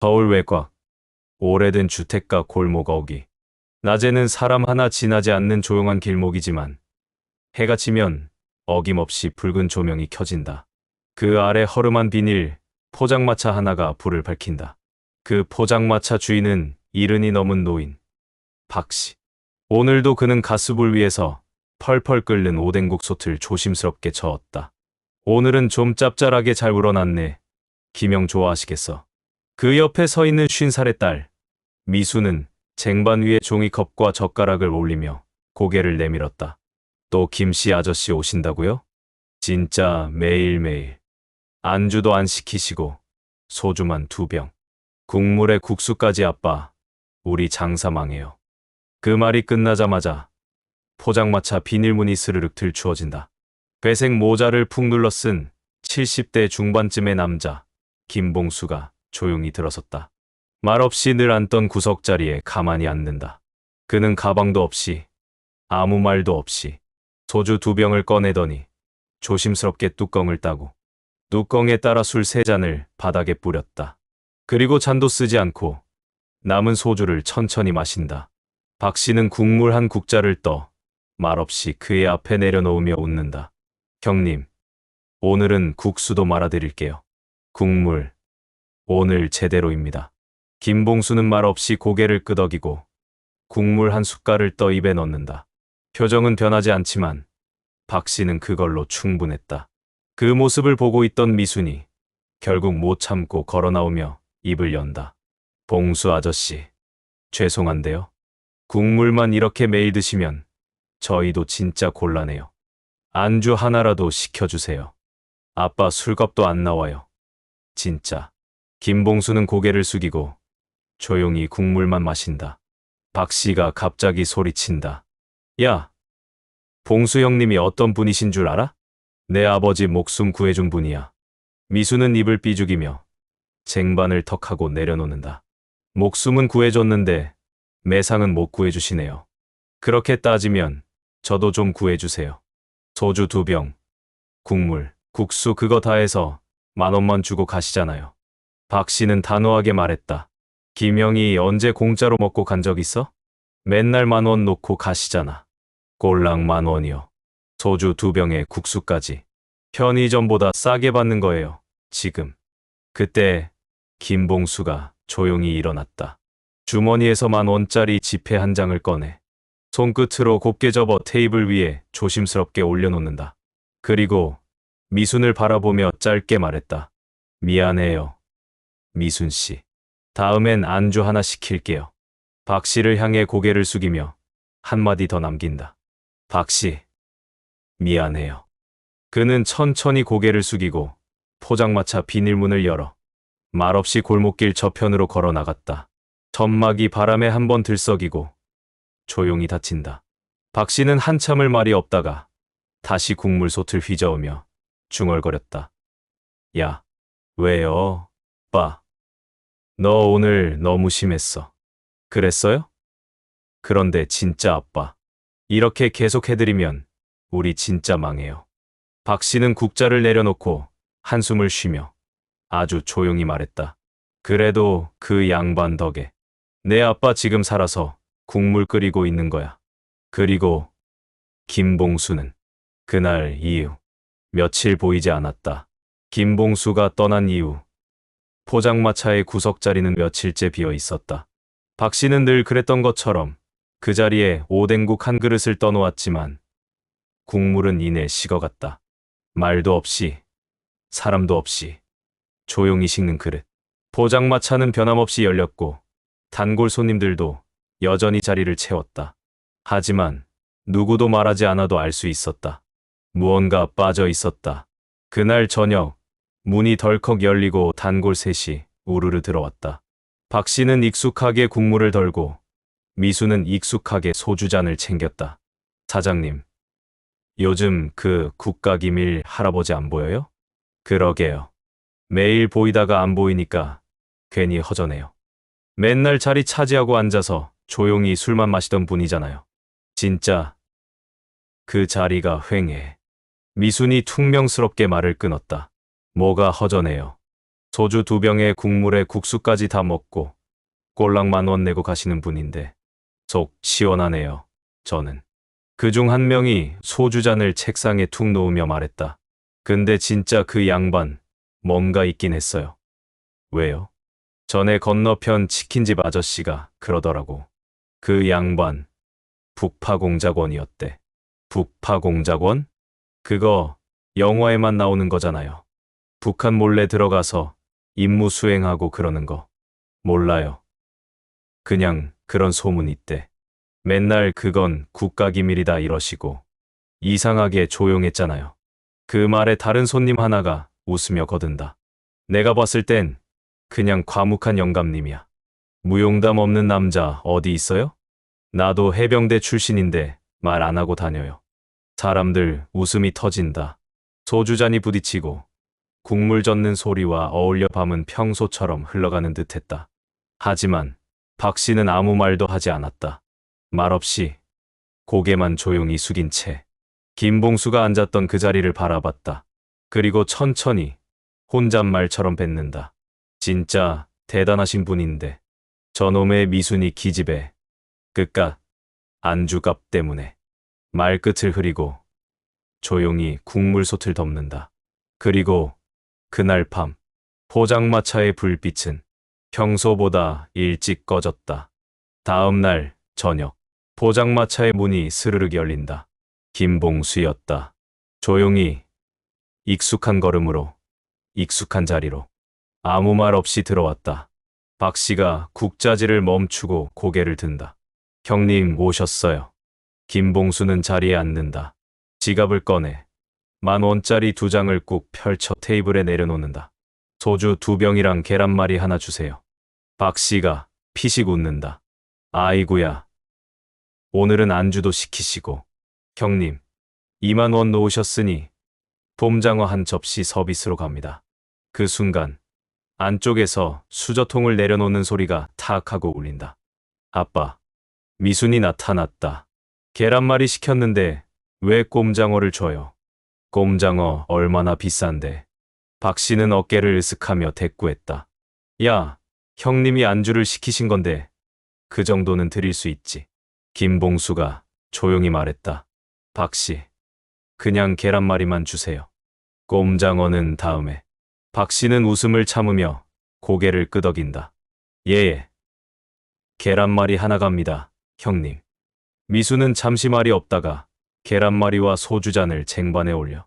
서울 외곽, 오래된 주택가 골목 어귀. 낮에는 사람 하나 지나지 않는 조용한 길목이지만 해가 지면 어김없이 붉은 조명이 켜진다. 그 아래 허름한 비닐 포장마차 하나가 불을 밝힌다. 그 포장마차 주인은 이른이 넘은 노인 박씨. 오늘도 그는 가스불 위에서 펄펄 끓는 오뎅국 솥을 조심스럽게 저었다. 오늘은 좀 짭짤하게 잘 우러났네. 김영 좋아하시겠어. 그 옆에 서 있는 50살의 딸 미수는 쟁반 위에 종이컵과 젓가락을 올리며 고개를 내밀었다. 또 김씨 아저씨 오신다고요? 진짜 매일매일. 안주도 안 시키시고 소주만 2병. 국물에 국수까지. 아빠, 우리 장사 망해요. 그 말이 끝나자마자 포장마차 비닐문이 스르륵 들추어진다. 회색 모자를 푹 눌러 쓴 70대 중반쯤의 남자 김봉수가 조용히 들어섰다. 말없이 늘 앉던 구석자리에 가만히 앉는다. 그는 가방도 없이 아무 말도 없이 소주 2병을 꺼내더니 조심스럽게 뚜껑을 따고 뚜껑에 따라 술 3잔을 바닥에 뿌렸다. 그리고 잔도 쓰지 않고 남은 소주를 천천히 마신다. 박 씨는 국물 한 국자를 떠 말없이 그의 앞에 내려놓으며 웃는다. 형님, 오늘은 국수도 말아드릴게요. 국물, 오늘 제대로입니다. 김봉수는 말없이 고개를 끄덕이고 국물 한 숟갈을 떠 입에 넣는다. 표정은 변하지 않지만 박 씨는 그걸로 충분했다. 그 모습을 보고 있던 미순이 결국 못 참고 걸어 나오며 입을 연다. 봉수 아저씨, 죄송한데요. 국물만 이렇게 매일 드시면 저희도 진짜 곤란해요. 안주 하나라도 시켜주세요. 아빠 술값도 안 나와요. 진짜. 김봉수는 고개를 숙이고 조용히 국물만 마신다. 박 씨가 갑자기 소리친다. 야, 봉수 형님이 어떤 분이신 줄 알아? 내 아버지 목숨 구해준 분이야. 미수는 입을 삐죽이며 쟁반을 턱하고 내려놓는다. 목숨은 구해줬는데 매상은 못 구해주시네요. 그렇게 따지면 저도 좀 구해주세요. 소주 2병, 국물, 국수 그거 다 해서 10,000원만 주고 가시잖아요. 박 씨는 단호하게 말했다. 김영이 언제 공짜로 먹고 간 적 있어? 맨날 10,000원 놓고 가시잖아. 꼴랑 10,000원이요. 소주 2병에 국수까지. 편의점보다 싸게 받는 거예요. 지금. 그때 김봉수가 조용히 일어났다. 주머니에서 10,000원짜리 지폐 한 장을 꺼내 손끝으로 곱게 접어 테이블 위에 조심스럽게 올려놓는다. 그리고 미순을 바라보며 짧게 말했다. 미안해요. 미순 씨. 다음엔 안주 하나 시킬게요. 박 씨를 향해 고개를 숙이며 한마디 더 남긴다. 박 씨. 미안해요. 그는 천천히 고개를 숙이고 포장마차 비닐문을 열어 말없이 골목길 저편으로 걸어 나갔다. 점막이 바람에 한번 들썩이고 조용히 닫힌다. 박 씨는 한참을 말이 없다가 다시 국물솥을 휘저으며 중얼거렸다. 야, 왜요? 빠. 너 오늘 너무 심했어. 그랬어요? 그런데 진짜 아빠. 이렇게 계속 해드리면 우리 진짜 망해요. 박 씨는 국자를 내려놓고 한숨을 쉬며 아주 조용히 말했다. 그래도 그 양반 덕에 내 아빠 지금 살아서 국물 끓이고 있는 거야. 그리고 김봉수는 그날 이후 며칠 보이지 않았다. 김봉수가 떠난 이후 포장마차의 구석자리는 며칠째 비어 있었다. 박 씨는 늘 그랬던 것처럼 그 자리에 오뎅국 한 그릇을 떠놓았지만 국물은 이내 식어갔다. 말도 없이 사람도 없이 조용히 식는 그릇. 포장마차는 변함없이 열렸고 단골 손님들도 여전히 자리를 채웠다. 하지만 누구도 말하지 않아도 알 수 있었다. 무언가 빠져 있었다. 그날 저녁 문이 덜컥 열리고 단골 셋이 우르르 들어왔다. 박 씨는 익숙하게 국물을 덜고 미수는 익숙하게 소주잔을 챙겼다. 사장님, 요즘 그 국가기밀 할아버지 안 보여요? 그러게요. 매일 보이다가 안 보이니까 괜히 허전해요. 맨날 자리 차지하고 앉아서 조용히 술만 마시던 분이잖아요. 진짜 그 자리가 휑해. 미순이 퉁명스럽게 말을 끊었다. 뭐가 허전해요. 소주 2병에 국물에 국수까지 다 먹고 꼴랑 10,000원 내고 가시는 분인데 속 시원하네요. 저는. 그중 한 명이 소주잔을 책상에 툭 놓으며 말했다. 근데 진짜 그 양반 뭔가 있긴 했어요. 왜요? 전에 건너편 치킨집 아저씨가 그러더라고. 그 양반 북파공작원이었대. 북파공작원? 그거 영화에만 나오는 거잖아요. 북한 몰래 들어가서 임무 수행하고 그러는 거. 몰라요. 그냥 그런 소문 있대. 맨날 그건 국가기밀이다 이러시고 이상하게 조용했잖아요. 그 말에 다른 손님 하나가 웃으며 거든다. 내가 봤을 땐 그냥 과묵한 영감님이야. 무용담 없는 남자 어디 있어요? 나도 해병대 출신인데 말 안 하고 다녀요. 사람들 웃음이 터진다. 소주잔이 부딪히고 국물 젓는 소리와 어울려 밤은 평소처럼 흘러가는 듯했다. 하지만 박 씨는 아무 말도 하지 않았다. 말없이 고개만 조용히 숙인 채 김봉수가 앉았던 그 자리를 바라봤다. 그리고 천천히 혼잣말처럼 뱉는다. 진짜 대단하신 분인데 저놈의 미순이 기집애 그깟 안주값 때문에 말끝을 흐리고 조용히 국물솥을 덮는다. 그리고 그날 밤 포장마차의 불빛은 평소보다 일찍 꺼졌다. 다음 날 저녁 포장마차의 문이 스르륵 열린다. 김봉수였다. 조용히 익숙한 걸음으로 익숙한 자리로 아무 말 없이 들어왔다. 박 씨가 국자질을 멈추고 고개를 든다. 형님 오셨어요. 김봉수는 자리에 앉는다. 지갑을 꺼내 10,000원짜리 2장을 꾹 펼쳐 테이블에 내려놓는다. 소주 2병이랑 계란말이 하나 주세요. 박 씨가 피식 웃는다. 아이구야. 오늘은 안주도 시키시고. 형님, 20,000원 놓으셨으니 봄장어 한 접시 서비스로 갑니다. 그 순간 안쪽에서 수저통을 내려놓는 소리가 탁 하고 울린다. 아빠, 미순이 나타났다. 계란말이 시켰는데 왜 꼼장어를 줘요? 꼼장어 얼마나 비싼데. 박 씨는 어깨를 으쓱하며 대꾸했다. 야, 형님이 안주를 시키신 건데 그 정도는 드릴 수 있지. 김봉수가 조용히 말했다. 박 씨, 그냥 계란말이만 주세요. 꼼장어는 다음에. 박 씨는 웃음을 참으며 고개를 끄덕인다. 예. 계란말이 하나 갑니다, 형님. 미수는 잠시 말이 없다가 계란말이와 소주잔을 쟁반에 올려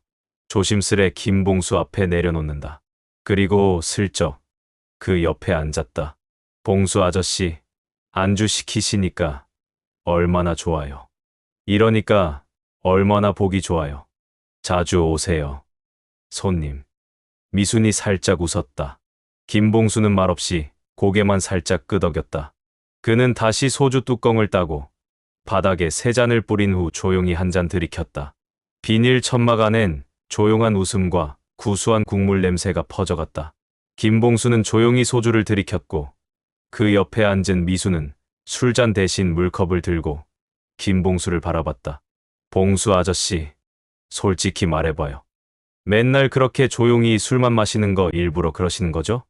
조심스레 김봉수 앞에 내려놓는다. 그리고 슬쩍 그 옆에 앉았다. 봉수 아저씨, 안주 시키시니까 얼마나 좋아요. 이러니까 얼마나 보기 좋아요. 자주 오세요. 손님. 미순이 살짝 웃었다. 김봉수는 말없이 고개만 살짝 끄덕였다. 그는 다시 소주 뚜껑을 따고 바닥에 3잔을 뿌린 후 조용히 한 잔 들이켰다. 비닐 천막 안엔 조용한 웃음과 구수한 국물 냄새가 퍼져갔다. 김봉수는 조용히 소주를 들이켰고 그 옆에 앉은 미수는 술잔 대신 물컵을 들고 김봉수를 바라봤다. 봉수 아저씨, 솔직히 말해봐요. 맨날 그렇게 조용히 술만 마시는 거 일부러 그러시는 거죠?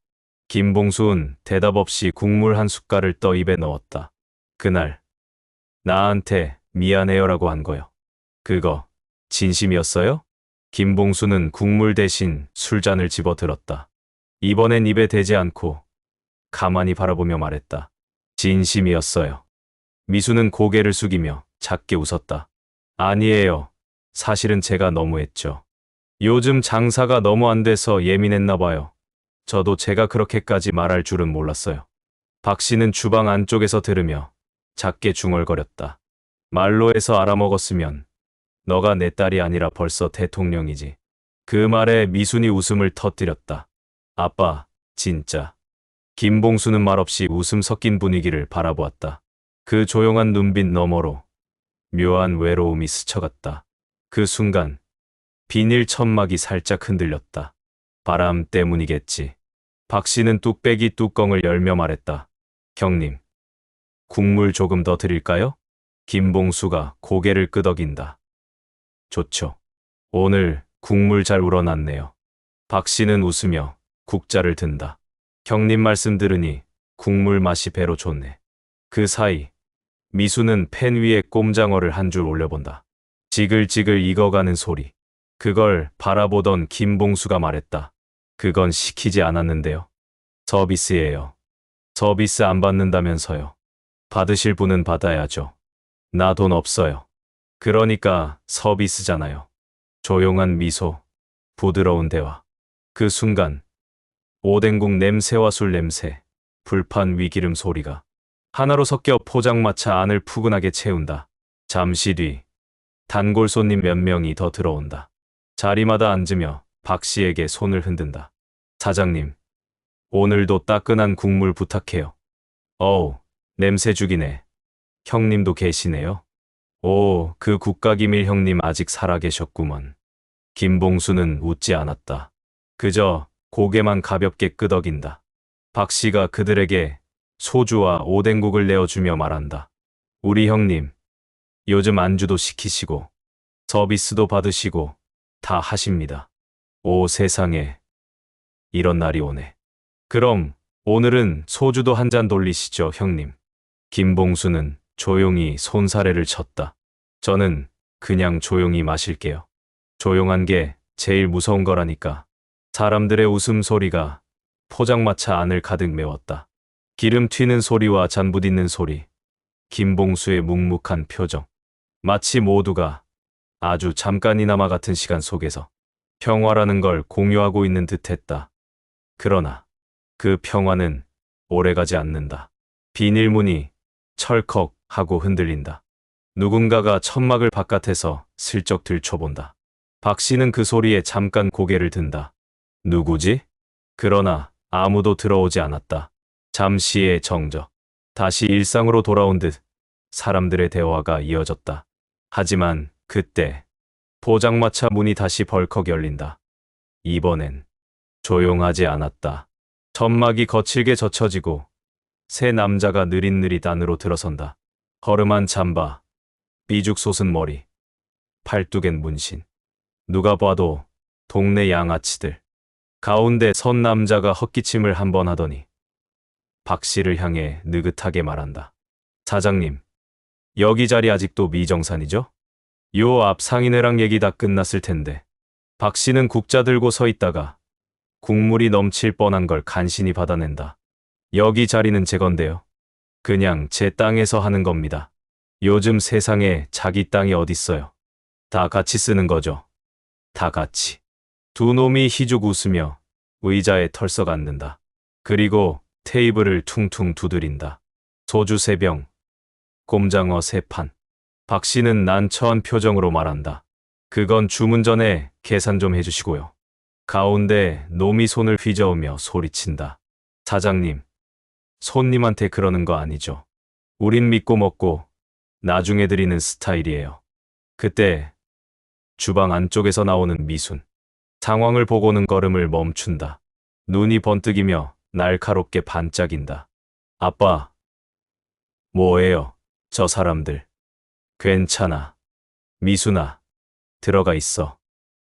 김봉수는 대답 없이 국물 한 숟갈을 떠 입에 넣었다. 그날 나한테 미안해요라고 한 거요. 그거 진심이었어요? 김봉수는 국물 대신 술잔을 집어들었다. 이번엔 입에 대지 않고 가만히 바라보며 말했다. 진심이었어요. 미수는 고개를 숙이며 작게 웃었다. 아니에요. 사실은 제가 너무했죠. 요즘 장사가 너무 안 돼서 예민했나 봐요. 저도 제가 그렇게까지 말할 줄은 몰랐어요. 박 씨는 주방 안쪽에서 들으며 작게 중얼거렸다. 말로 해서 알아먹었으면 너가 내 딸이 아니라 벌써 대통령이지. 그 말에 미순이 웃음을 터뜨렸다. 아빠, 진짜. 김봉수는 말없이 웃음 섞인 분위기를 바라보았다. 그 조용한 눈빛 너머로 묘한 외로움이 스쳐갔다. 그 순간 비닐 천막이 살짝 흔들렸다. 바람 때문이겠지. 박 씨는 뚝배기 뚜껑을 열며 말했다. 형님, 국물 조금 더 드릴까요? 김봉수가 고개를 끄덕인다. 좋죠. 오늘 국물 잘 우러났네요. 박 씨는 웃으며 국자를 든다. 형님 말씀 들으니 국물 맛이 배로 좋네. 그 사이 미수는 팬 위에 꼼장어를 한 줄 올려본다. 지글지글 익어가는 소리. 그걸 바라보던 김봉수가 말했다. 그건 시키지 않았는데요. 서비스예요. 서비스 안 받는다면서요. 받으실 분은 받아야죠. 나 돈 없어요. 그러니까 서비스잖아요. 조용한 미소, 부드러운 대화. 그 순간 오뎅국 냄새와 술 냄새, 불판 위기름 소리가 하나로 섞여 포장마차 안을 푸근하게 채운다. 잠시 뒤 단골 손님 몇 명이 더 들어온다. 자리마다 앉으며 박 씨에게 손을 흔든다. 사장님, 오늘도 따끈한 국물 부탁해요. 어우, 냄새 죽이네. 형님도 계시네요. 오, 그 국가기밀 형님 아직 살아계셨구먼. 김봉수는 웃지 않았다. 그저 고개만 가볍게 끄덕인다. 박 씨가 그들에게 소주와 오뎅국을 내어주며 말한다. 우리 형님, 요즘 안주도 시키시고 서비스도 받으시고 다 하십니다. 오 세상에, 이런 날이 오네. 그럼 오늘은 소주도 한 잔 돌리시죠, 형님. 김봉수는 조용히 손사래를 쳤다. 저는 그냥 조용히 마실게요. 조용한 게 제일 무서운 거라니까. 사람들의 웃음소리가 포장마차 안을 가득 메웠다. 기름 튀는 소리와 잔 부딪는 소리, 김봉수의 묵묵한 표정. 마치 모두가 아주 잠깐이나마 같은 시간 속에서 평화라는 걸 공유하고 있는 듯했다. 그러나 그 평화는 오래가지 않는다. 비닐문이 철컥 하고 흔들린다. 누군가가 천막을 바깥에서 슬쩍 들춰본다. 박 씨는 그 소리에 잠깐 고개를 든다. 누구지? 그러나 아무도 들어오지 않았다. 잠시의 정적. 다시 일상으로 돌아온 듯 사람들의 대화가 이어졌다. 하지만 그때 포장마차 문이 다시 벌컥 열린다. 이번엔 조용하지 않았다. 천막이 거칠게 젖혀지고 세 남자가 느릿느릿 안으로 들어선다. 허름한 잠바, 삐죽 솟은 머리, 팔뚝엔 문신. 누가 봐도 동네 양아치들. 가운데 선 남자가 헛기침을 한 번 하더니 박 씨를 향해 느긋하게 말한다. 사장님, 여기 자리 아직도 미정산이죠? 요 앞 상인회랑 얘기 다 끝났을 텐데. 박 씨는 국자 들고 서 있다가 국물이 넘칠 뻔한 걸 간신히 받아낸다. 여기 자리는 제 건데요. 그냥 제 땅에서 하는 겁니다. 요즘 세상에 자기 땅이 어딨어요. 다 같이 쓰는 거죠. 다 같이. 두 놈이 희죽 웃으며 의자에 털썩 앉는다. 그리고 테이블을 퉁퉁 두드린다. 소주 3병, 꼼장어 3판. 박 씨는 난처한 표정으로 말한다. 그건 주문 전에 계산 좀 해주시고요. 가운데 놈이 손을 휘저으며 소리친다. 사장님, 손님한테 그러는 거 아니죠. 우린 믿고 먹고 나중에 드리는 스타일이에요. 그때 주방 안쪽에서 나오는 미순. 상황을 보고는 걸음을 멈춘다. 눈이 번뜩이며 날카롭게 반짝인다. 아빠, 뭐예요, 저 사람들. 괜찮아. 미순아, 들어가 있어.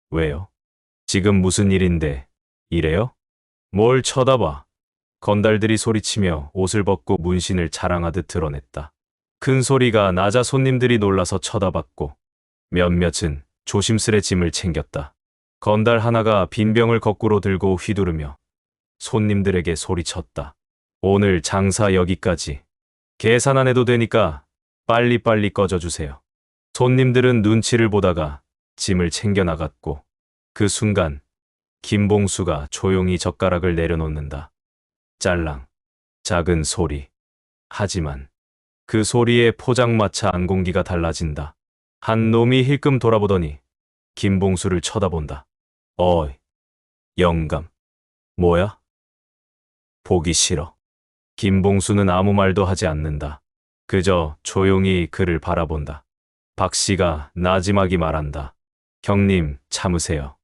왜요? 지금 무슨 일인데, 이래요? 뭘 쳐다봐. 건달들이 소리치며 옷을 벗고 문신을 자랑하듯 드러냈다. 큰 소리가 나자 손님들이 놀라서 쳐다봤고 몇몇은 조심스레 짐을 챙겼다. 건달 하나가 빈 병을 거꾸로 들고 휘두르며 손님들에게 소리쳤다. 오늘 장사 여기까지. 계산 안 해도 되니까 빨리빨리 꺼져주세요. 손님들은 눈치를 보다가 짐을 챙겨 나갔고 그 순간 김봉수가 조용히 젓가락을 내려놓는다. 짤랑. 작은 소리. 하지만 그 소리에 포장마차 안공기가 달라진다. 한 놈이 힐끔 돌아보더니 김봉수를 쳐다본다. 어이, 영감. 뭐야? 보기 싫어. 김봉수는 아무 말도 하지 않는다. 그저 조용히 그를 바라본다. 박 씨가 나지막이 말한다. 형님, 참으세요.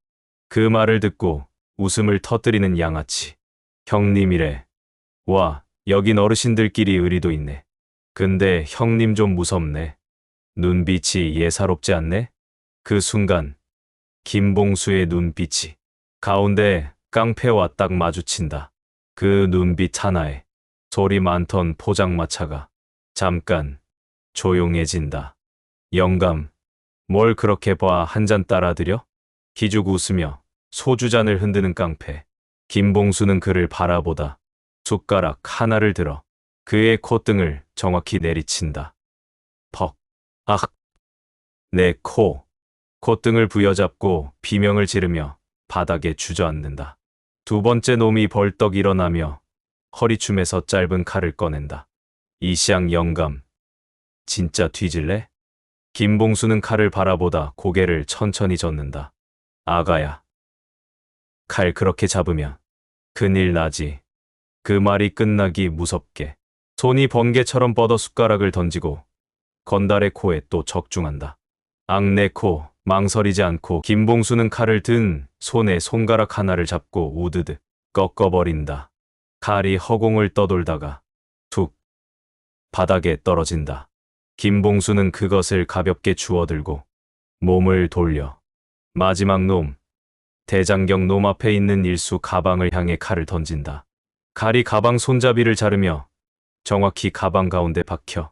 그 말을 듣고 웃음을 터뜨리는 양아치. 형님이래. 와, 여긴 어르신들끼리 의리도 있네. 근데 형님 좀 무섭네. 눈빛이 예사롭지 않네? 그 순간 김봉수의 눈빛이 가운데 깡패와 딱 마주친다. 그 눈빛 하나에 소리 많던 포장마차가 잠깐 조용해진다. 영감, 뭘 그렇게 봐. 한 잔 따라드려? 기죽 웃으며 소주잔을 흔드는 깡패. 김봉수는 그를 바라보다 숟가락 하나를 들어 그의 콧등을 정확히 내리친다. 퍽, 악, 내 코. 콧등을 부여잡고 비명을 지르며 바닥에 주저앉는다. 두 번째 놈이 벌떡 일어나며 허리춤에서 짧은 칼을 꺼낸다. 이시양 영감, 진짜 뒤질래? 김봉수는 칼을 바라보다 고개를 천천히 젓는다. 아가야, 칼 그렇게 잡으면 큰일 나지. 그 말이 끝나기 무섭게 손이 번개처럼 뻗어 숟가락을 던지고 건달의 코에 또 적중한다. 악내 코, 망설이지 않고 김봉수는 칼을 든 손에 손가락 하나를 잡고 우드드 꺾어버린다. 칼이 허공을 떠돌다가 툭 바닥에 떨어진다. 김봉수는 그것을 가볍게 주워들고 몸을 돌려 마지막 놈, 대장경 놈 앞에 있는 일수 가방을 향해 칼을 던진다. 칼이 가방 손잡이를 자르며 정확히 가방 가운데 박혀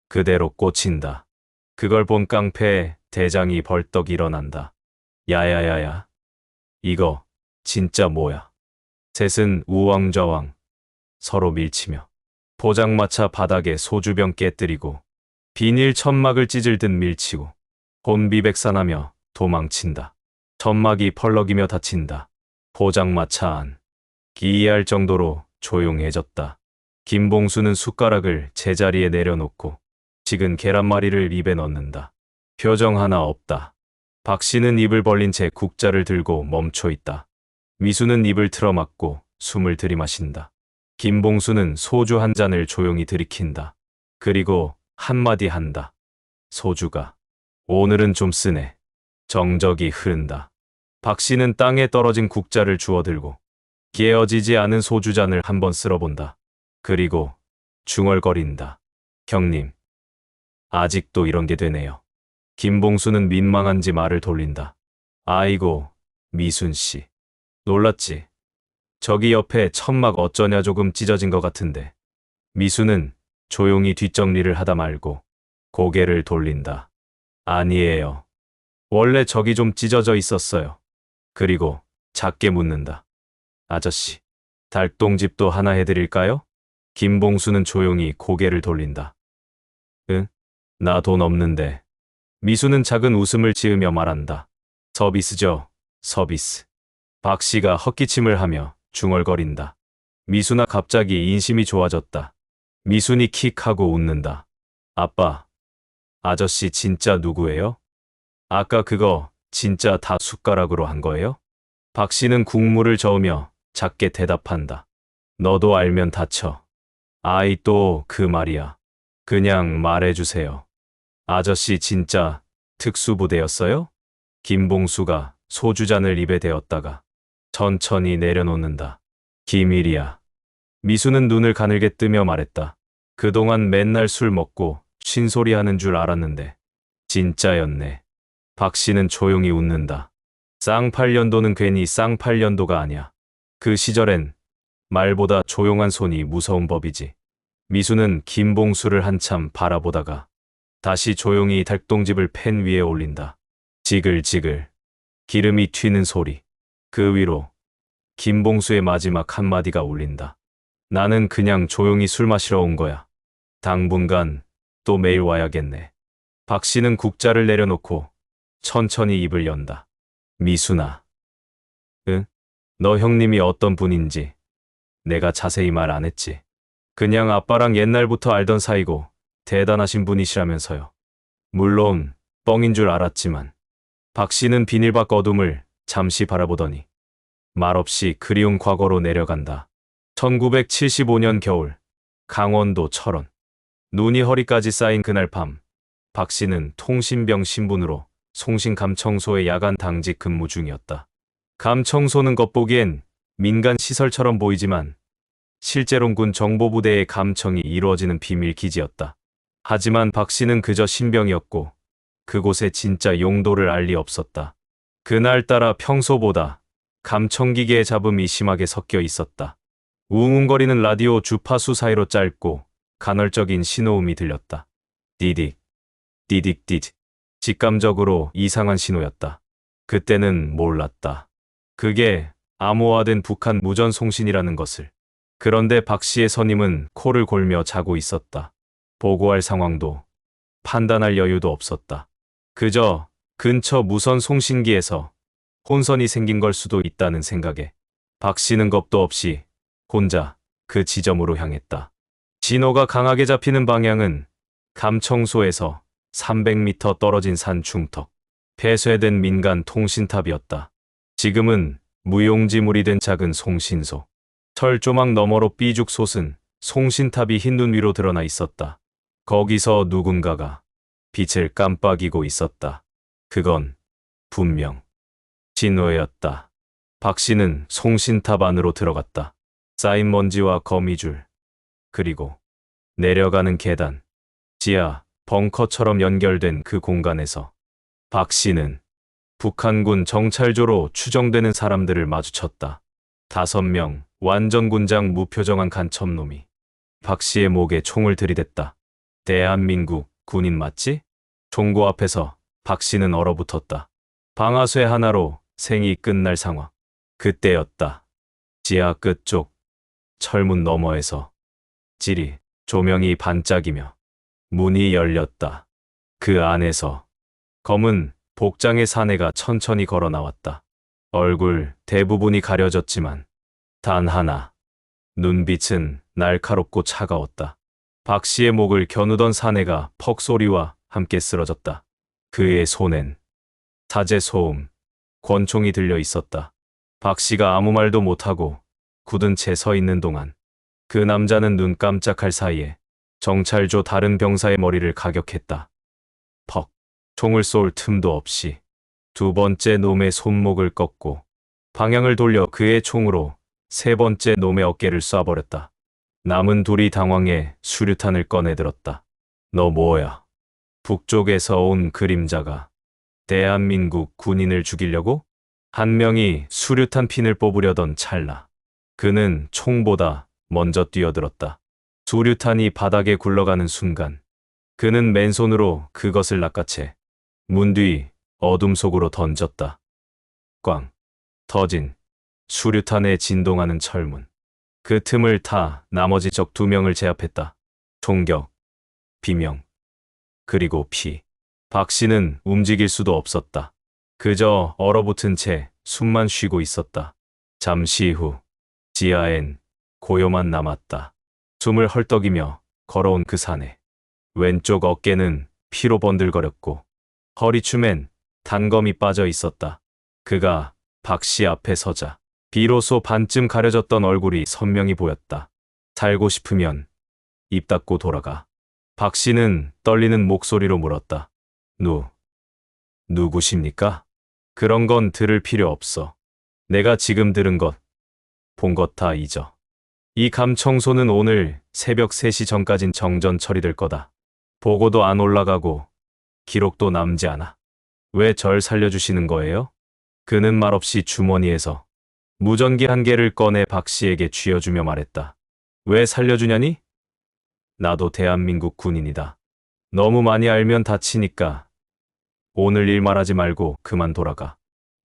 그대로 꽂힌다. 그걸 본 깡패의 대장이 벌떡 일어난다. 야야야야, 이거 진짜 뭐야? 셋은 우왕좌왕 서로 밀치며 포장마차 바닥에 소주병 깨뜨리고 비닐 천막을 찢을 듯 밀치고 혼비백산하며 도망친다. 천막이 펄럭이며 닫힌다. 포장마차 안 기이할 정도로 조용해졌다. 김봉수는 숟가락을 제자리에 내려놓고 식은 계란말이를 입에 넣는다. 표정 하나 없다. 박씨는 입을 벌린 채 국자를 들고 멈춰 있다. 미수는 입을 틀어막고 숨을 들이마신다. 김봉수는 소주 한 잔을 조용히 들이킨다. 그리고 한마디 한다. 소주가 오늘은 좀 쓰네. 정적이 흐른다. 박씨는 땅에 떨어진 국자를 주워들고 깨어지지 않은 소주잔을 한번 쓸어본다. 그리고 중얼거린다. 형님, 아직도 이런 게 되네요. 김봉수는 민망한지 말을 돌린다. 아이고, 미순 씨. 놀랐지? 저기 옆에 천막 어쩌냐 조금 찢어진 것 같은데. 미수는 조용히 뒷정리를 하다 말고 고개를 돌린다. 아니에요. 원래 저기 좀 찢어져 있었어요. 그리고 작게 묻는다. 아저씨, 닭똥집도 하나 해드릴까요? 김봉수는 조용히 고개를 돌린다. 응? 나 돈 없는데. 미수는 작은 웃음을 지으며 말한다. 서비스죠, 서비스. 박씨가 헛기침을 하며 중얼거린다. 미수나 갑자기 인심이 좋아졌다. 미순이 킥하고 웃는다. 아빠, 아저씨 진짜 누구예요? 아까 그거 진짜 다 숟가락으로 한 거예요? 박씨는 국물을 저으며 작게 대답한다. 너도 알면 다쳐. 아이 또 그 말이야. 그냥 말해주세요. 아저씨 진짜 특수부대였어요? 김봉수가 소주잔을 입에 대었다가 천천히 내려놓는다. 기밀이야. 미수는 눈을 가늘게 뜨며 말했다. 그동안 맨날 술 먹고 쉰소리 하는 줄 알았는데 진짜였네. 박씨는 조용히 웃는다. 쌍팔년도는 괜히 쌍팔년도가 아니야. 그 시절엔 말보다 조용한 손이 무서운 법이지. 미수는 김봉수를 한참 바라보다가 다시 조용히 닭똥집을 팬 위에 올린다. 지글지글 기름이 튀는 소리. 그 위로 김봉수의 마지막 한마디가 울린다. 나는 그냥 조용히 술 마시러 온 거야. 당분간 또 매일 와야겠네. 박씨는 국자를 내려놓고 천천히 입을 연다. 미순아. 응? 너 형님이 어떤 분인지 내가 자세히 말 안 했지. 그냥 아빠랑 옛날부터 알던 사이고 대단하신 분이시라면서요. 물론 뻥인 줄 알았지만. 박씨는 비닐밖 어둠을 잠시 바라보더니 말없이 그리운 과거로 내려간다. 1975년 겨울 강원도 철원. 눈이 허리까지 쌓인 그날 밤 박씨는 통신병 신분으로 송신감청소의 야간 당직 근무 중이었다. 감청소는 겉보기엔 민간 시설처럼 보이지만 실제론 군 정보부대의 감청이 이루어지는 비밀 기지였다. 하지만 박씨는 그저 신병이었고 그곳에 진짜 용도를 알 리 없었다. 그날따라 평소보다 감청기계의 잡음이 심하게 섞여 있었다. 우웅거리는 라디오 주파수 사이로 짧고 간헐적인 신호음이 들렸다. 디딕, 디딕디딕. 직감적으로 이상한 신호였다. 그때는 몰랐다. 그게 암호화된 북한 무전 송신이라는 것을. 그런데 박 씨의 선임은 코를 골며 자고 있었다. 보고할 상황도 판단할 여유도 없었다. 그저 근처 무선 송신기에서 혼선이 생긴 걸 수도 있다는 생각에 박 씨는 겁도 없이 혼자 그 지점으로 향했다. 신호가 강하게 잡히는 방향은 감청소에서 300m 떨어진 산 중턱, 폐쇄된 민간 통신탑이었다. 지금은 무용지물이 된 작은 송신소. 철조망 너머로 삐죽 솟은 송신탑이 흰 눈 위로 드러나 있었다. 거기서 누군가가 빛을 깜빡이고 있었다. 그건 분명 진호였다. 박 씨는 송신탑 안으로 들어갔다. 쌓인 먼지와 거미줄, 그리고 내려가는 계단, 지하, 벙커처럼 연결된 그 공간에서 박 씨는 북한군 정찰조로 추정되는 사람들을 마주쳤다. 5명, 완전 군장 무표정한 간첩놈이 박 씨의 목에 총을 들이댔다. 대한민국 군인 맞지? 총고 앞에서 박 씨는 얼어붙었다. 방아쇠 하나로 생이 끝날 상황. 그때였다. 지하 끝쪽 철문 너머에서 지리 조명이 반짝이며 문이 열렸다. 그 안에서 검은 복장의 사내가 천천히 걸어 나왔다. 얼굴 대부분이 가려졌지만 단 하나, 눈빛은 날카롭고 차가웠다. 박 씨의 목을 겨누던 사내가 퍽 소리와 함께 쓰러졌다. 그의 손엔 사제 소음, 권총이 들려 있었다. 박 씨가 아무 말도 못하고 굳은 채 서 있는 동안 그 남자는 눈 깜짝할 사이에 정찰조 다른 병사의 머리를 가격했다. 퍽, 총을 쏠 틈도 없이 2번째 놈의 손목을 꺾고 방향을 돌려 그의 총으로 3번째 놈의 어깨를 쏴버렸다. 남은 둘이 당황해 수류탄을 꺼내들었다. 너 뭐야? 북쪽에서 온 그림자가 대한민국 군인을 죽이려고? 한 명이 수류탄 핀을 뽑으려던 찰나 그는 총보다 먼저 뛰어들었다. 수류탄이 바닥에 굴러가는 순간 그는 맨손으로 그것을 낚아채 문 뒤 어둠 속으로 던졌다. 꽝 터진 수류탄에 진동하는 철문. 그 틈을 타 나머지 적 2명을 제압했다. 총격, 비명, 그리고 피. 박 씨는 움직일 수도 없었다. 그저 얼어붙은 채 숨만 쉬고 있었다. 잠시 후 지하엔 고요만 남았다. 숨을 헐떡이며 걸어온 그 사내. 왼쪽 어깨는 피로 번들거렸고 허리춤엔 단검이 빠져 있었다. 그가 박 씨 앞에 서자 비로소 반쯤 가려졌던 얼굴이 선명히 보였다. 살고 싶으면 입 닫고 돌아가. 박 씨는 떨리는 목소리로 물었다. 누구십니까? 그런 건 들을 필요 없어. 내가 지금 들은 것, 본 것 다 잊어. 이 감청소는 오늘 새벽 3시 전까진 정전 처리될 거다. 보고도 안 올라가고 기록도 남지 않아. 왜 절 살려주시는 거예요? 그는 말없이 주머니에서 무전기 1개를 꺼내 박 씨에게 쥐어주며 말했다. 왜 살려주냐니? 나도 대한민국 군인이다. 너무 많이 알면 다치니까 오늘 일 말하지 말고 그만 돌아가.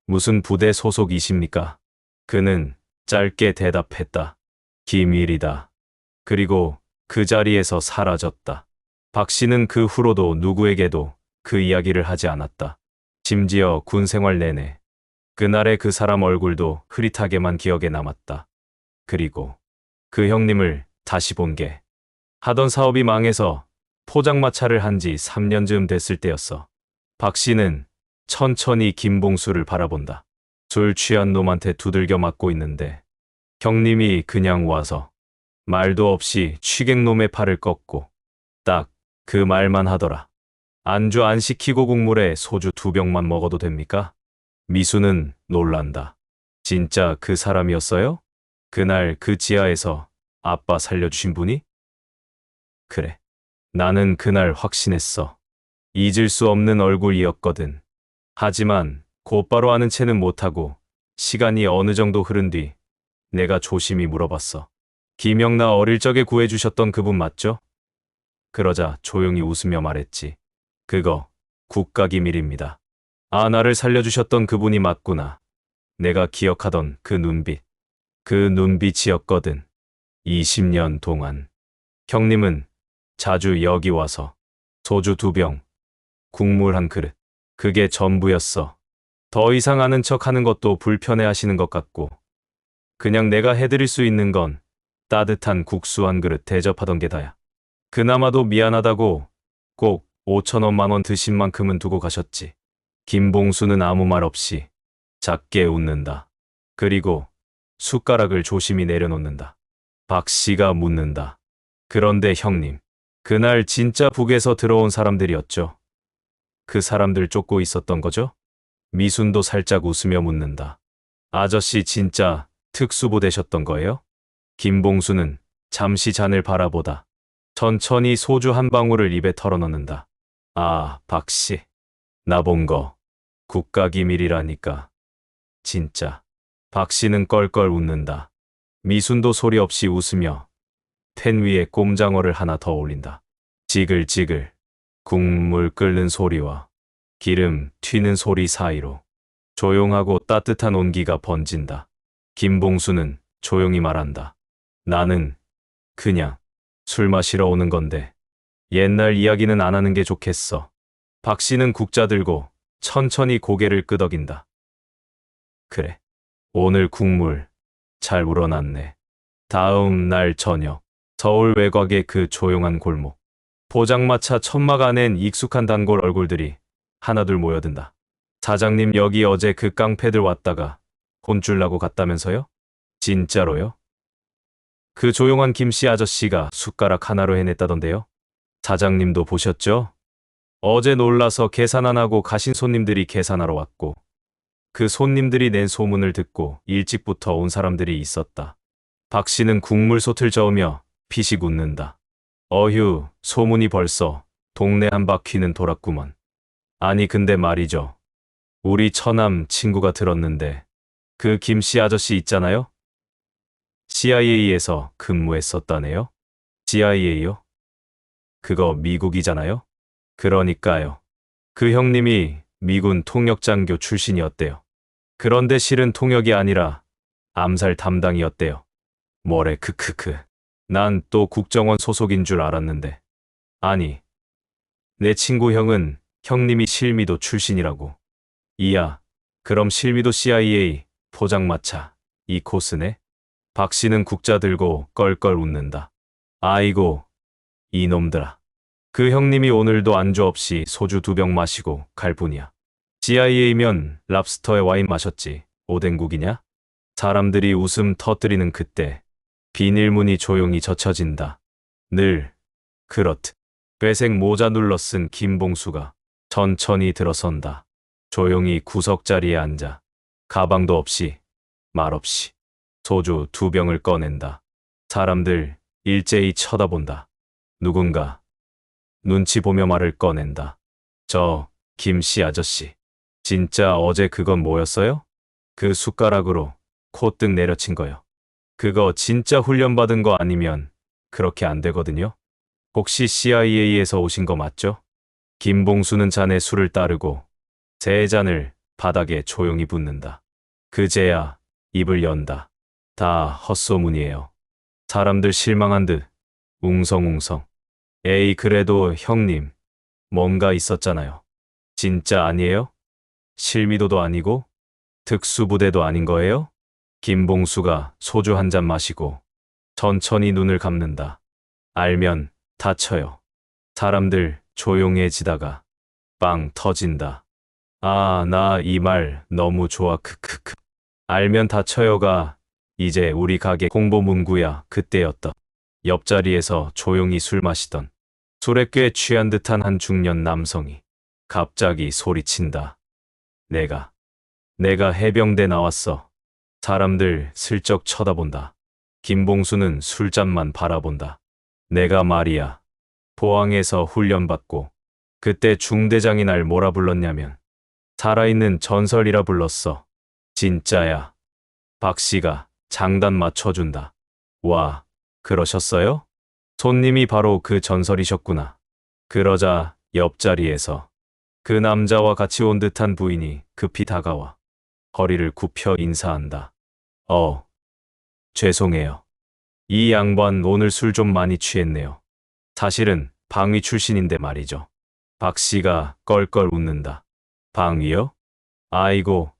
무슨 부대 소속이십니까? 그는 짧게 대답했다. 기밀이다. 그리고 그 자리에서 사라졌다. 박 씨는 그 후로도 누구에게도 그 이야기를 하지 않았다. 심지어 군 생활 내내 그날의 그 사람 얼굴도 흐릿하게만 기억에 남았다. 그리고 그 형님을 다시 본 게 하던 사업이 망해서 포장마차를 한 지 3년쯤 됐을 때였어. 박 씨는 천천히 김봉수를 바라본다. 술 취한 놈한테 두들겨 맞고 있는데 형님이 그냥 와서 말도 없이 취객놈의 팔을 꺾고 딱 그 말만 하더라. 안주 안 시키고 국물에 소주 2병만 먹어도 됩니까? 미수는 놀란다. 진짜 그 사람이었어요? 그날 그 지하에서 아빠 살려주신 분이? 그래. 나는 그날 확신했어. 잊을 수 없는 얼굴이었거든. 하지만 곧바로 아는 체는 못하고 시간이 어느 정도 흐른 뒤 내가 조심히 물어봤어. 김영나 어릴 적에 구해주셨던 그분 맞죠? 그러자 조용히 웃으며 말했지. 그거 국가기밀입니다. 아, 나를 살려주셨던 그분이 맞구나. 내가 기억하던 그 눈빛. 그 눈빛이었거든. 20년 동안. 형님은 자주 여기 와서 소주 2병, 국물 한 그릇. 그게 전부였어. 더 이상 아는 척 하는 것도 불편해 하시는 것 같고, 그냥 내가 해드릴 수 있는 건 따뜻한 국수 한 그릇 대접하던 게 다야. 그나마도 미안하다고 꼭 5천원만 원 드신 만큼은 두고 가셨지. 김봉수는 아무 말 없이 작게 웃는다. 그리고 숟가락을 조심히 내려놓는다. 박 씨가 묻는다. 그런데 형님, 그날 진짜 북에서 들어온 사람들이었죠? 그 사람들 쫓고 있었던 거죠? 미순도 살짝 웃으며 묻는다. 아저씨 진짜 특수부대셨던 거예요? 김봉수는 잠시 잔을 바라보다 천천히 소주 한 방울을 입에 털어넣는다. 아, 박 씨. 나 본 거 국가기밀이라니까. 진짜. 박 씨는 껄껄 웃는다. 미순도 소리 없이 웃으며 팬 위에 꼼장어를 하나 더 올린다. 지글지글 국물 끓는 소리와 기름 튀는 소리 사이로 조용하고 따뜻한 온기가 번진다. 김봉수는 조용히 말한다. 나는 그냥 술 마시러 오는 건데 옛날 이야기는 안 하는 게 좋겠어. 박 씨는 국자 들고 천천히 고개를 끄덕인다. 그래. 오늘 국물 잘 우러났네. 다음 날 저녁 서울 외곽의 그 조용한 골목. 포장마차 천막 안엔 익숙한 단골 얼굴들이 하나둘 모여든다. 사장님 여기 어제 그 깡패들 왔다가 혼쭐 나고 갔다면서요? 진짜로요? 그 조용한 김씨 아저씨가 숟가락 하나로 해냈다던데요? 사장님도 보셨죠? 어제 놀라서 계산 안 하고 가신 손님들이 계산하러 왔고 그 손님들이 낸 소문을 듣고 일찍부터 온 사람들이 있었다. 박 씨는 국물 솥을 저으며 피식 웃는다. 어휴, 소문이 벌써 동네 한 바퀴는 돌았구먼. 아니 근데 말이죠. 우리 처남 친구가 들었는데 그 김씨 아저씨 있잖아요? CIA에서 근무했었다네요? CIA요? 그거 미국이잖아요? 그러니까요. 그 형님이 미군 통역장교 출신이었대요. 그런데 실은 통역이 아니라 암살 담당이었대요. 뭐래 크크크. 난 또 국정원 소속인 줄 알았는데. 아니, 내 친구 형은 형님이 실미도 출신이라고. 이야, 그럼 실미도 CIA, 포장마차, 이 코스네? 박 씨는 국자 들고 껄껄 웃는다. 아이고, 이놈들아. 그 형님이 오늘도 안주 없이 소주 2병 마시고 갈 뿐이야. CIA면 랍스터에 와인 마셨지. 오뎅국이냐? 사람들이 웃음 터뜨리는 그때 비닐문이 조용히 젖혀진다. 늘 그렇듯 회색 모자 눌러 쓴 김봉수가 천천히 들어선다. 조용히 구석자리에 앉아 가방도 없이 말 없이 소주 2병을 꺼낸다. 사람들 일제히 쳐다본다. 누군가 눈치 보며 말을 꺼낸다. 저 김씨 아저씨. 진짜 어제 그건 뭐였어요? 그 숟가락으로 콧등 내려친 거요. 그거 진짜 훈련받은 거 아니면 그렇게 안 되거든요. 혹시 CIA에서 오신 거 맞죠? 김봉수는 잔에 술을 따르고 세 잔을 바닥에 조용히 붓는다. 그제야 입을 연다. 다 헛소문이에요. 사람들 실망한 듯 웅성웅성. 에이 그래도 형님 뭔가 있었잖아요. 진짜 아니에요? 실미도도 아니고 특수부대도 아닌 거예요? 김봉수가 소주 한 잔 마시고 천천히 눈을 감는다. 알면 다쳐요. 사람들 조용해지다가 빵 터진다. 아, 나 이 말 너무 좋아 크크크. 알면 다쳐요가 이제 우리 가게 홍보 문구야. 그때였다. 옆자리에서 조용히 술 마시던 술에 꽤 취한 듯한 한 중년 남성이 갑자기 소리친다. 내가 해병대 나왔어. 사람들 슬쩍 쳐다본다. 김봉수는 술잔만 바라본다. 내가 말이야. 포항에서 훈련받고 그때 중대장이 날 뭐라 불렀냐면 살아있는 전설이라 불렀어. 진짜야. 박 씨가 장단 맞춰준다. 와, 그러셨어요? 손님이 바로 그 전설이셨구나. 그러자 옆자리에서 그 남자와 같이 온 듯한 부인이 급히 다가와 허리를 굽혀 인사한다. 죄송해요. 이 양반 오늘 술 좀 많이 취했네요. 사실은 방위 출신인데 말이죠. 박 씨가 껄껄 웃는다. 방위요? 아이고,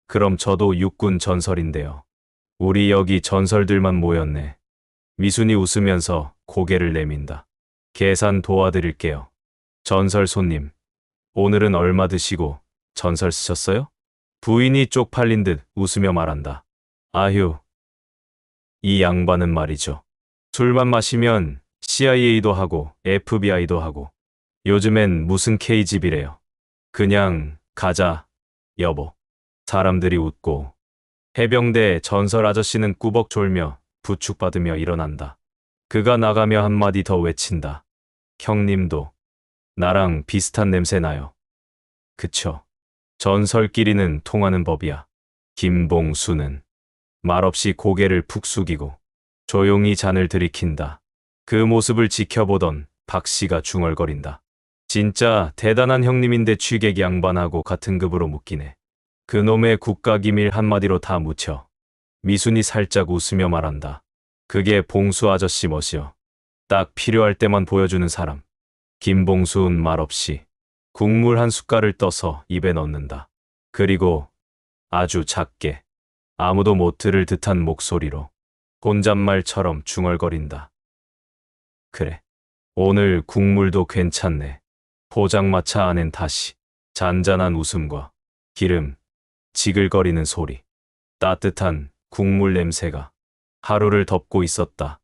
그럼 저도 육군 전설인데요. 우리 여기 전설들만 모였네. 미순이 웃으면서 고개를 내민다. 계산 도와드릴게요. 전설 손님, 오늘은 얼마 드시고 전설 쓰셨어요? 부인이 쪽팔린 듯 웃으며 말한다. 아휴, 이 양반은 말이죠. 술만 마시면 CIA도 하고 FBI도 하고 요즘엔 무슨 KGB래요. 그냥 가자, 여보. 사람들이 웃고 해병대 전설 아저씨는 꾸벅 졸며 부축받으며 일어난다. 그가 나가며 한마디 더 외친다. 형님도 나랑 비슷한 냄새 나요. 그쵸? 전설끼리는 통하는 법이야. 김봉수는 말없이 고개를 푹 숙이고 조용히 잔을 들이킨다. 그 모습을 지켜보던 박 씨가 중얼거린다. 진짜 대단한 형님인데 취객 양반하고 같은 급으로 묶이네. 그놈의 국가기밀 한마디로 다 묻혀. 미순이 살짝 웃으며 말한다. 그게 봉수 아저씨 멋이요. 딱 필요할 때만 보여주는 사람. 김봉수는 말없이 국물 한 숟갈을 떠서 입에 넣는다. 그리고 아주 작게 아무도 못 들을 듯한 목소리로 혼잣말처럼 중얼거린다. 그래, 오늘 국물도 괜찮네. 포장마차 안엔 다시 잔잔한 웃음과 기름, 지글거리는 소리, 따뜻한 국물 냄새가 하루를 덮고 있었다.